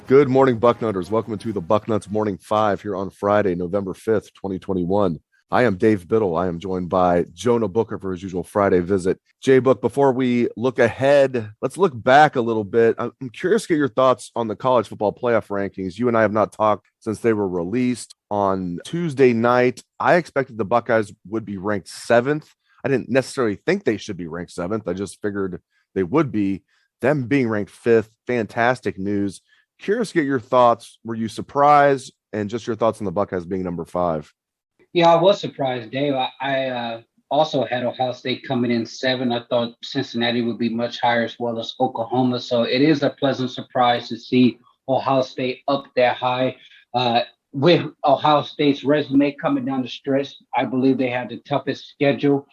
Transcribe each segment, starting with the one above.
Good morning, Bucknutters. Welcome to the Bucknuts Morning 5 here on Friday, November 5th, 2021. I am Dave Biddle. I am joined by Jonah Booker for his usual Friday visit. JBook, before we look ahead, let's look back a little bit. I'm curious to get your thoughts on the college football playoff rankings. You and I have not talked since they were released on Tuesday night. I expected the Buckeyes would be ranked 7th. I didn't necessarily think they should be ranked 7th. I just figured they would be. Them being ranked 5th, fantastic news. Curious to get your thoughts. Were you surprised? And just your thoughts on the Buckeyes being number 5. Yeah, I was surprised, Dave. I also had Ohio State coming in 7. I thought Cincinnati would be much higher, as well as Oklahoma. So it is a pleasant surprise to see Ohio State up that high. With Ohio State's resume coming down the stretch, I believe they have the toughest schedule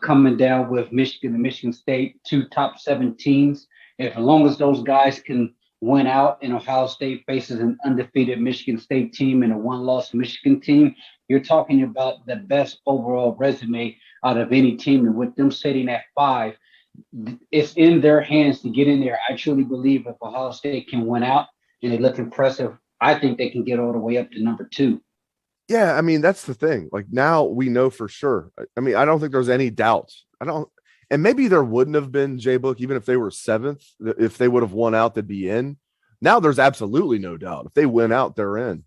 coming down with Michigan and Michigan State, 2 top 7 teams. As long as those guys can win out and Ohio State faces an undefeated Michigan State team and a 1-loss Michigan team, you're talking about the best overall resume out of any team. And with them sitting at 5, it's in their hands to get in there. I truly believe if Ohio State can win out and they look impressive, I think they can get all the way up to number 2. Yeah, I mean, that's the thing. Like, now we know for sure. I mean, I don't think there's any doubt. And maybe there wouldn't have been, JBook, even if they were 7th, if they would have won out, they'd be in. Now there's absolutely no doubt. If they win out, they're in.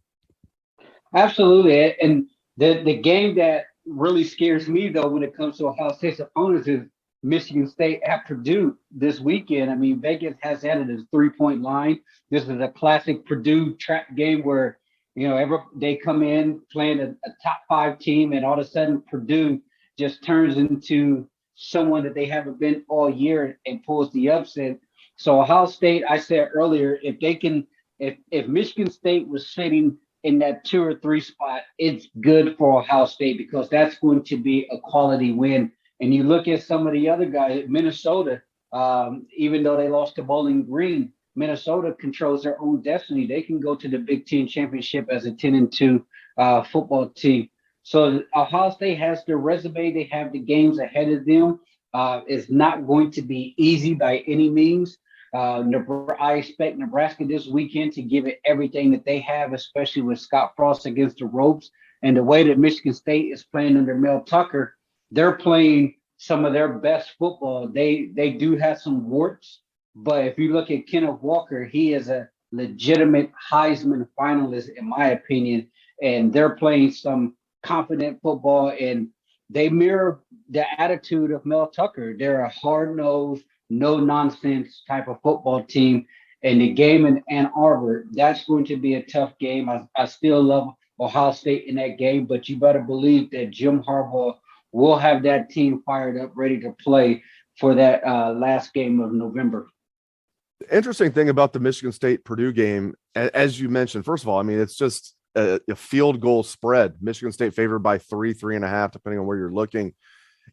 Absolutely. And the game that really scares me, though, when it comes to Ohio State's opponents is Michigan State at Purdue this weekend. I mean, Vegas has added a 3-point line. This is a classic Purdue trap game where, they come in playing a top 5 team, and all of a sudden Purdue just turns into someone that they haven't been all year and pulls the upset. So Ohio State, I said earlier, if Michigan State was sitting in that 2 or 3 spot, it's good for Ohio State because that's going to be a quality win. And you look at some of the other guys, Minnesota, even though they lost to Bowling Green, Minnesota controls their own destiny. They can go to the Big Ten championship as a 10-2 football team. So Ohio State has the resume. They have the games ahead of them. It's not going to be easy by any means. I expect Nebraska this weekend to give it everything that they have, especially with Scott Frost against the ropes. And the way that Michigan State is playing under Mel Tucker, they're playing some of their best football. They do have some warts, but if you look at Kenneth Walker, he is a legitimate Heisman finalist, in my opinion, and they're playing some confident football, and they mirror the attitude of Mel Tucker. They're a hard-nosed, no-nonsense type of football team. And the game in Ann Arbor, that's going to be a tough game. I still love Ohio State in that game, but you better believe that Jim Harbaugh will have that team fired up, ready to play for that last game of November. The interesting thing about the Michigan State-Purdue game, as you mentioned, first of all, I mean, it's just a field goal spread. Michigan State favored by 3.5, depending on where you're looking.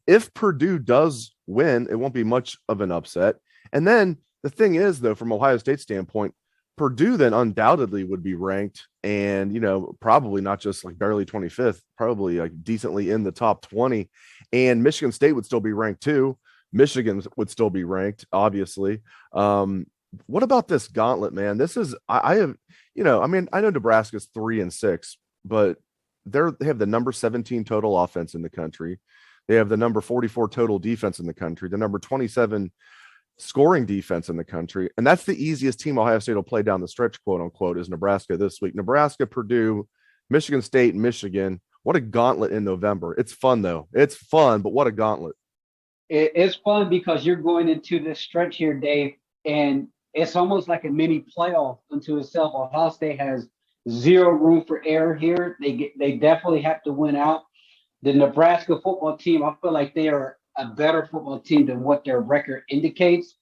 If Purdue does win, it won't be much of an upset. And then the thing is, though, from Ohio State's standpoint, Purdue then undoubtedly would be ranked and, probably not just like barely 25th, probably like decently in the top 20. And Michigan State would still be ranked too. Michigan would still be ranked, obviously. What about this gauntlet, man? This is, I know Nebraska's 3-6, but they have the number 17 total offense in the country. They have the number 44 total defense in the country, the number 27 scoring defense in the country. And that's the easiest team Ohio State will play down the stretch, quote unquote, is Nebraska this week. Nebraska, Purdue, Michigan State, Michigan. What a gauntlet in November. It's fun, though. It's fun, but what a gauntlet. It's fun because you're going into this stretch here, Dave, and it's almost like a mini playoff unto itself. Ohio State has zero room for error here. They definitely have to win out. The Nebraska football team, I feel like they are a better football team than what their record indicates.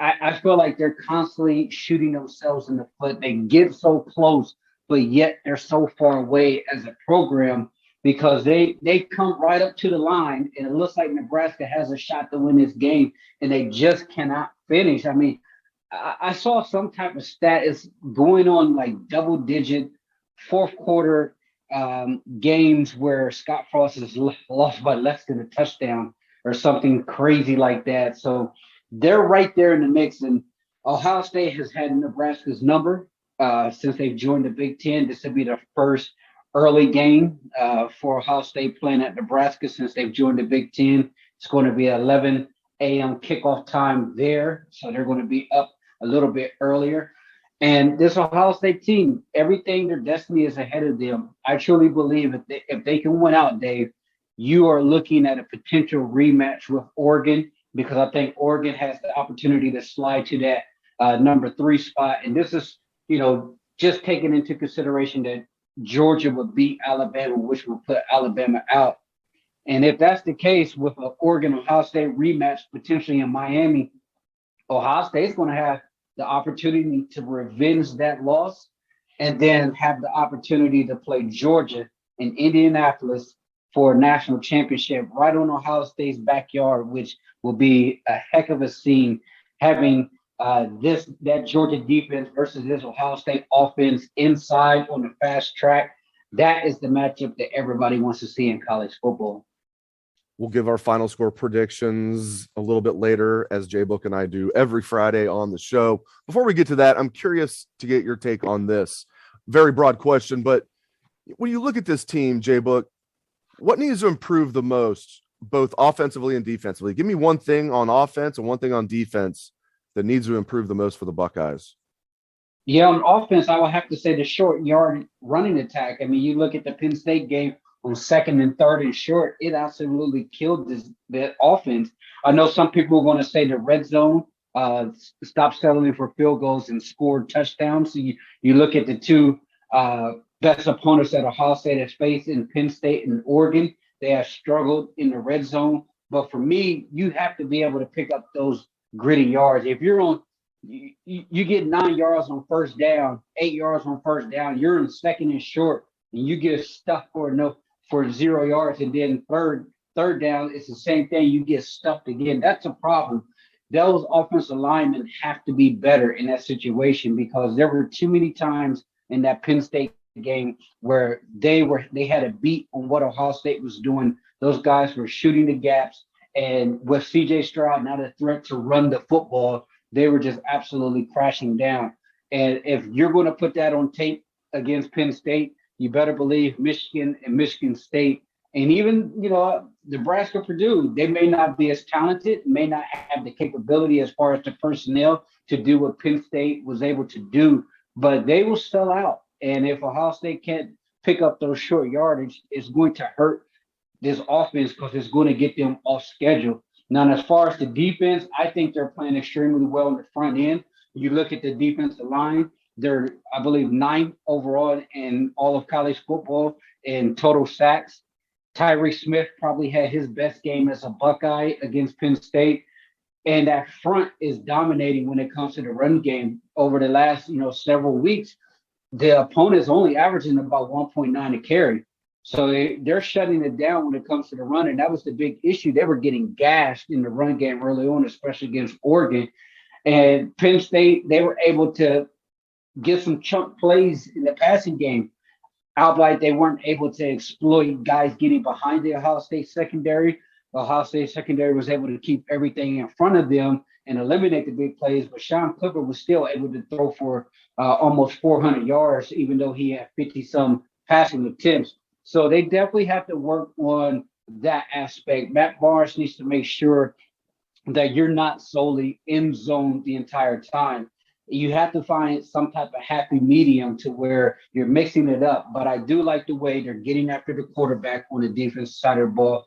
I feel like they're constantly shooting themselves in the foot. They get so close, but yet they're so far away as a program. because they come right up to the line, and it looks like Nebraska has a shot to win this game, and they just cannot finish. I mean, I saw some type of stat is going on like double digit fourth quarter games where Scott Frost is lost by less than a touchdown or something crazy like that. So they're right there in the mix. And Ohio State has had Nebraska's number since they've joined the Big Ten. This will be the first early game for Ohio State playing at Nebraska since they've joined the Big Ten. It's going to be 11 a.m. kickoff time there. So they're going to be up a little bit earlier. And this Ohio State team, everything, their destiny is ahead of them. I truly believe if they can win out, Dave, you are looking at a potential rematch with Oregon, because I think Oregon has the opportunity to slide to that number 3 spot. And this is, just taking into consideration that Georgia would beat Alabama, which would put Alabama out. And if that's the case with an Oregon-Ohio State rematch potentially in Miami, Ohio State's going to have the opportunity to revenge that loss and then have the opportunity to play Georgia in Indianapolis for a national championship right on Ohio State's backyard, which will be a heck of a scene, having that Georgia defense versus this Ohio State offense inside on the fast track. That is the matchup that everybody wants to see in college football. We'll give our final score predictions a little bit later, as JBook and I do every Friday on the show. Before we get to that, I'm curious to get your take on this. Very broad question, but when you look at this team, JBook, what needs to improve the most, both offensively and defensively? Give me one thing on offense and one thing on defense that needs to improve the most for the Buckeyes. Yeah, on offense, I would have to say the short yard running attack. I mean, you look at the Penn State game on 2nd and 3rd and short, it absolutely killed that offense. I know some people are going to say the red zone, stop settling for field goals and scored touchdowns. So you look at the two best opponents that Ohio State has faced in Penn State and Oregon. They have struggled in the red zone. But for me, you have to be able to pick up those gritty yards. If you're on, you get 9 yards on first down, 8 yards on first down, you're in 2nd and short, and you get stuck for 0 yards, and then third down, it's the same thing. You get stuffed again. That's a problem. Those offensive linemen have to be better in that situation, because there were too many times in that Penn State game where they had a beat on what Ohio State was doing. Those guys were shooting the gaps, and with CJ Stroud not a threat to run the football, they were just absolutely crashing down. And if you're going to put that on tape against Penn State, you better believe Michigan and Michigan State, and even, Nebraska, Purdue, they may not be as talented, may not have the capability as far as the personnel to do what Penn State was able to do, but they will sell out. And if Ohio State can't pick up those short yardage, it's going to hurt this offense, because it's going to get them off schedule. Now, as far as the defense, I think they're playing extremely well in the front end. You look at the defensive line, they're, I believe, 9th overall in all of college football in total sacks. Tyree Smith probably had his best game as a Buckeye against Penn State. And that front is dominating when it comes to the run game. Over the last, several weeks, the opponent's only averaging about 1.9 a carry. So they're shutting it down when it comes to the run. And that was the big issue. They were getting gashed in the run game early on, especially against Oregon. And Penn State, they were able to get some chunk plays in the passing game. Outright, they weren't able to exploit guys getting behind the Ohio State secondary. The Ohio State secondary was able to keep everything in front of them and eliminate the big plays. But Sean Clifford was still able to throw for almost 400 yards, even though he had 50-some passing attempts. So they definitely have to work on that aspect. Matt Barnes needs to make sure that you're not solely in zone the entire time. You have to find some type of happy medium to where you're mixing it up. But I do like the way they're getting after the quarterback on the defensive side of the ball.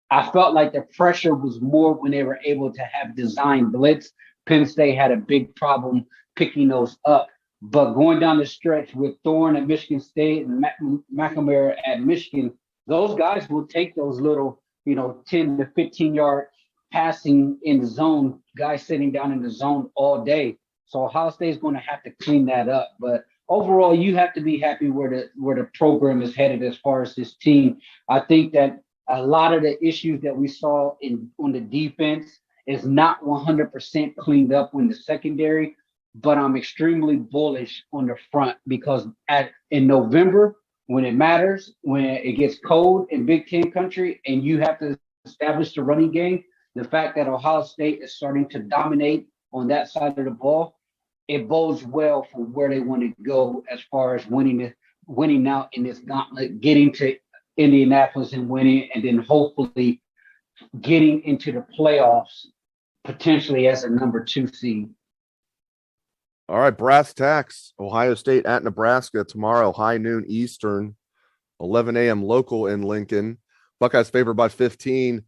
I felt like the pressure was more when they were able to have design blitz. Penn State had a big problem picking those up. But going down the stretch with Thorne at Michigan State and McNamara at Michigan, those guys will take those little, 10 to 15-yard passing in the zone, guys sitting down in the zone all day. So Ohio State is going to have to clean that up. But overall, you have to be happy where the program is headed as far as this team. I think that a lot of the issues that we saw on the defense is not 100% cleaned up in the secondary, but I'm extremely bullish on the front because in November, when it matters, when it gets cold in Big Ten country and you have to establish the running game, the fact that Ohio State is starting to dominate on that side of the ball, it bodes well for where they want to go as far as winning out in this gauntlet, getting to Indianapolis and winning, and then hopefully getting into the playoffs potentially as a number 2 seed. All right, brass tacks. Ohio State at Nebraska tomorrow, high noon Eastern, 11 a.m. local in Lincoln. Buckeyes favored by 15.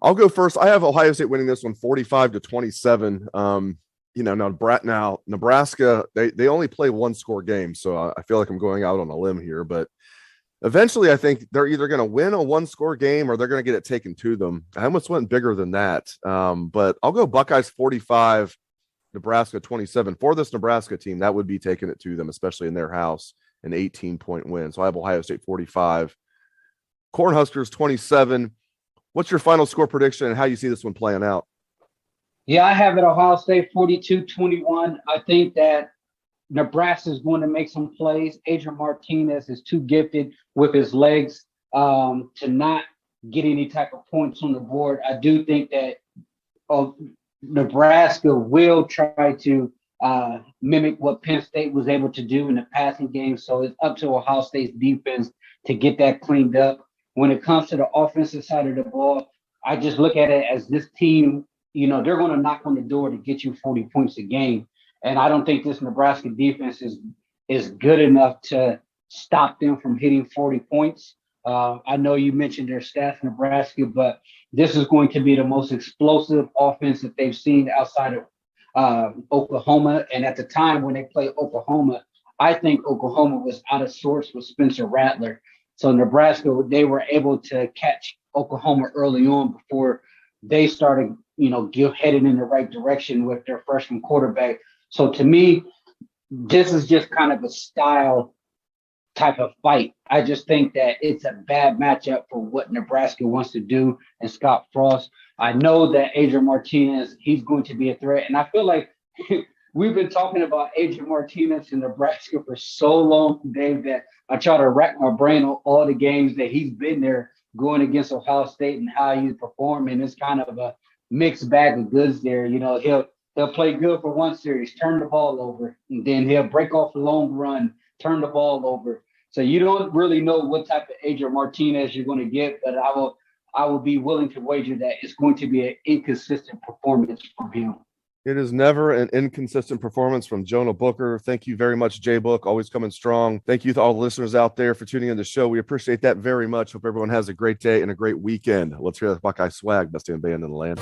I'll go first. I have Ohio State winning this one 45-27. Now Nebraska, they only play one score game, so I feel like I'm going out on a limb here, but eventually I think they're either going to win a one score game or they're going to get it taken to them. I almost went bigger than that. But I'll go Buckeyes 45, Nebraska 27. For this Nebraska team, that would be taking it to them, especially in their house, an 18-point win. So I have Ohio State 45, Cornhuskers 27. What's your final score prediction and how you see this one playing out? Yeah, I have it Ohio State 42-21. I think that Nebraska is going to make some plays. Adrian Martinez is too gifted with his legs to not get any type of points on the board. I do think that Nebraska will try to mimic what Penn State was able to do in the passing game. So it's up to Ohio State's defense to get that cleaned up. When it comes to the offensive side of the ball, I just look at it as this team, they're going to knock on the door to get you 40 points a game. And I don't think this Nebraska defense is good enough to stop them from hitting 40 points. I know you mentioned their stats, Nebraska, but this is going to be the most explosive offense that they've seen outside of Oklahoma. And at the time when they played Oklahoma, I think Oklahoma was out of sorts with Spencer Rattler. So Nebraska, they were able to catch Oklahoma early on before they started, heading in the right direction with their freshman quarterback. So to me, this is just kind of a style type of fight. I just think that it's a bad matchup for what Nebraska wants to do. And Scott Frost, I know that Adrian Martinez, he's going to be a threat. And I feel like we've been talking about Adrian Martinez in Nebraska for so long, Dave, that I try to rack my brain on all the games that he's been there going against Ohio State and how he's performing. It's kind of a mixed bag of goods there. He'll play good for one series, turn the ball over, and then he'll break off a long run, turn the ball over. So you don't really know what type of Adrian Martinez you're going to get, but I will be willing to wager that it's going to be an inconsistent performance from him. It is never an inconsistent performance from Jonah Booker. Thank you very much, JBook, always coming strong. Thank you to all the listeners out there for tuning in the show. We appreciate that very much. Hope everyone has a great day and a great weekend. Let's hear the Buckeye swag, best damn band in the land.